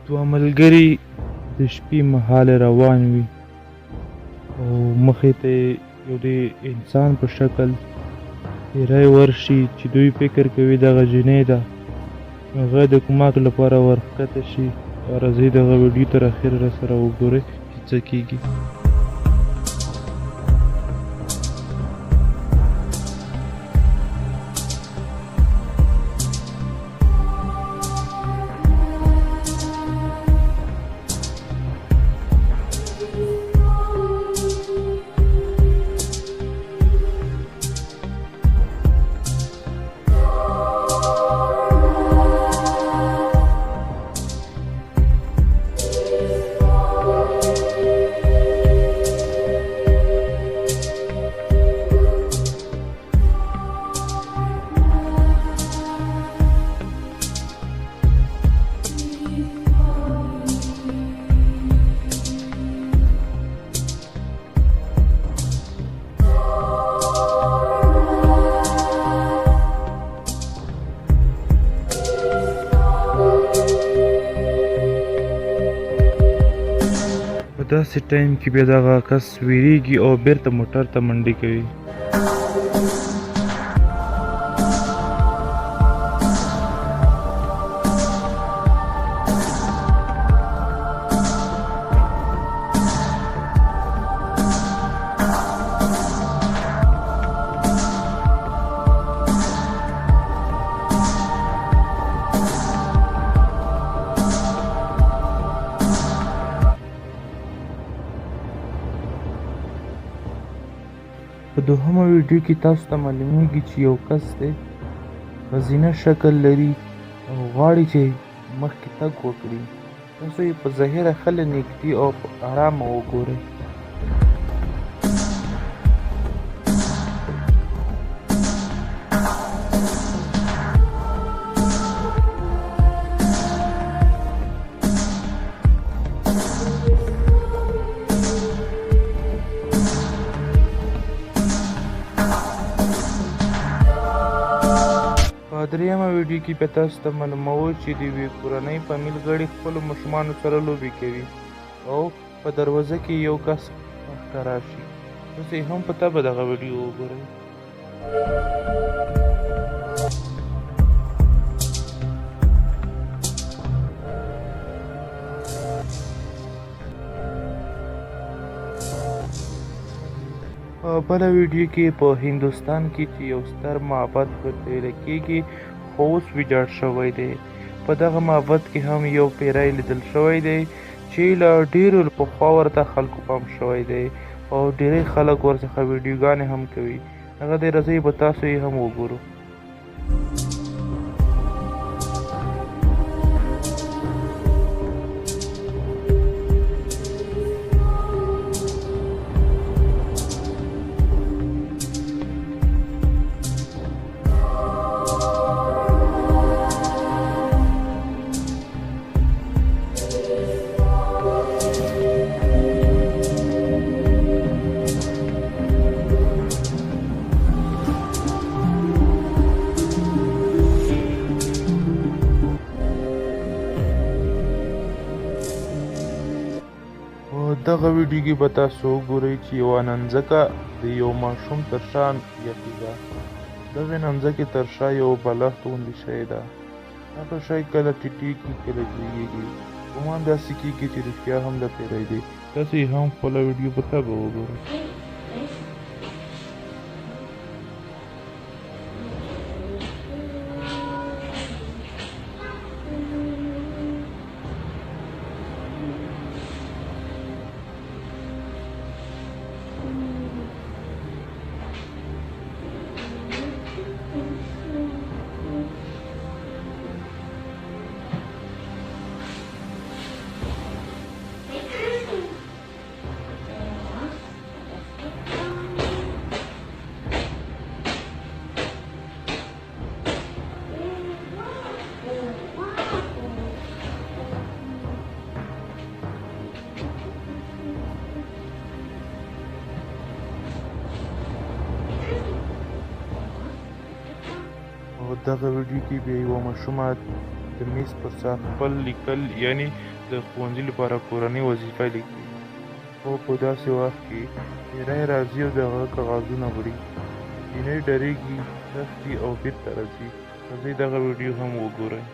دوه ملګري د شپې مهاله روان وي او مخې ته یې یو د انسان په شکل تیری ورشي چې دوی فکر کوي دغه جنۍ ده. هغه د کمک لپاره ورښکته شي. راځئ دغه ویډیو تر اخره راسره وګورئ چې څه کیږي. په داسې ټایم کې بیا دغه کس ویریږي او بیرته موټر ته منډې کوي. په دوهمه ویډیو کې تاسو ته معلومیږي چې یو کس دی ښځینه شکل لري او غواړي چې مخکې تګ وکړي. تاسو یې په ظاهره ښه له نږدې او په ارامه وګورئ. په درېیمه ویډیو کې بیا تاسو ته معلوموو چې د یوې کورنۍ فامیل غړي خپلو ماشومانو سره لوبې کوي او په دروازه کې یو کس ښکاره شي. تاسو یې هم په طبع دغه ویډیو وګورئ. په بله ویډیو کې په هندوستان کې چې یو ستر معبد ورته ویل کېږي خو اوس ویجاړ شوی دی. په دغه معبد کې هم یو پیری لیدل شوی دی چې له ډېرو پخوا ورته خلکو پام شوی دی او ډېری خلک ورڅخه ویډیوګانې هم کوي. هغه دی راځئ به تاسو یې هم وګورو. دغه ویډیو کې به تاسو وګورئ چې یوه ننځکه د یو ماشوم تر شا یخې ده. دغې ننځکې تر شا یو بالښت غوندې شی ده. هغه شی کله ټیټېږي کله جګېږي. ګمان داسې کېږي چې رښتیا هم د پیری دی. تاسو یې هم خپله ویډیو په طبع وګورئ. دغه ویډیو کې بیا یوه ماشومه د میز پر سر خپل لیکل یعنې د ښوونځي لپاره کورنۍ وظیفه لیکي، خو په داسې وخت کې پیری راځي او د هغه کاغذونه وړي. جینۍ ډارېږي، تښتي او بېرته راځي. راځئ دغه ویډیو هم وګورئ.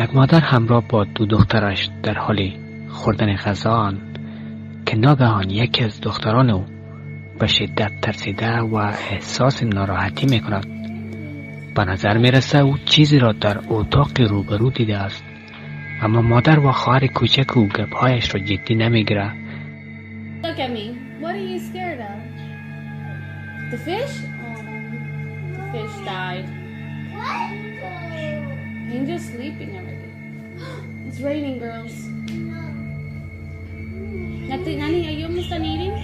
یک مادر همراه با 2 دخترش در حال خوردن غذا که ناگهان یکی از دختران او به شدت ترسیده و احساس ناراحتی می کند. به نظر می رسه او چیزی را در اتاق روبرو دیده است، اما مادر و خواهر کوچک او گپ‌هایش را جدی نمی گیرد. Look at me. What are you scared of? The fish? The fish died. Angel's sleeping already. It's raining, girls. Nani, are you almost done eating?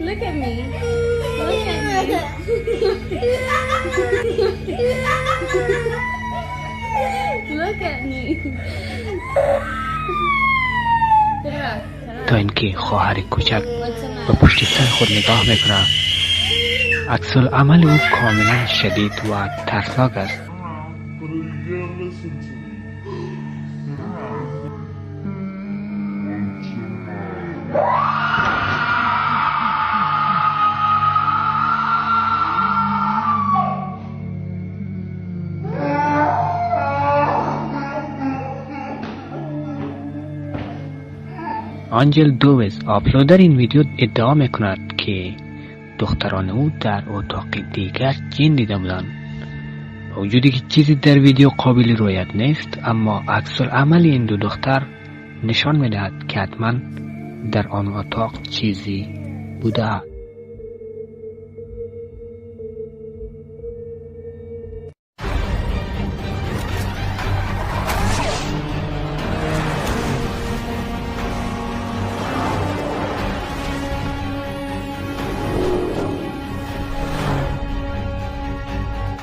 Look at me. Look at me. Look at me. تا اینکه خواهر کوچک به پشت سر خود نگاه میکند. عکس العمل او کاملا شدید و ترسناک است. آنجل دووز آپلودر این ویدیو ادعا میکند که دختران او در اتاق دیگر جن دیده بودند. وجودی که چیزی در ویدیو قابل رویت نیست، اما عکس العمل این 2 دختر نشان میدهد که حتما در آن اتاق چیزی بوده است.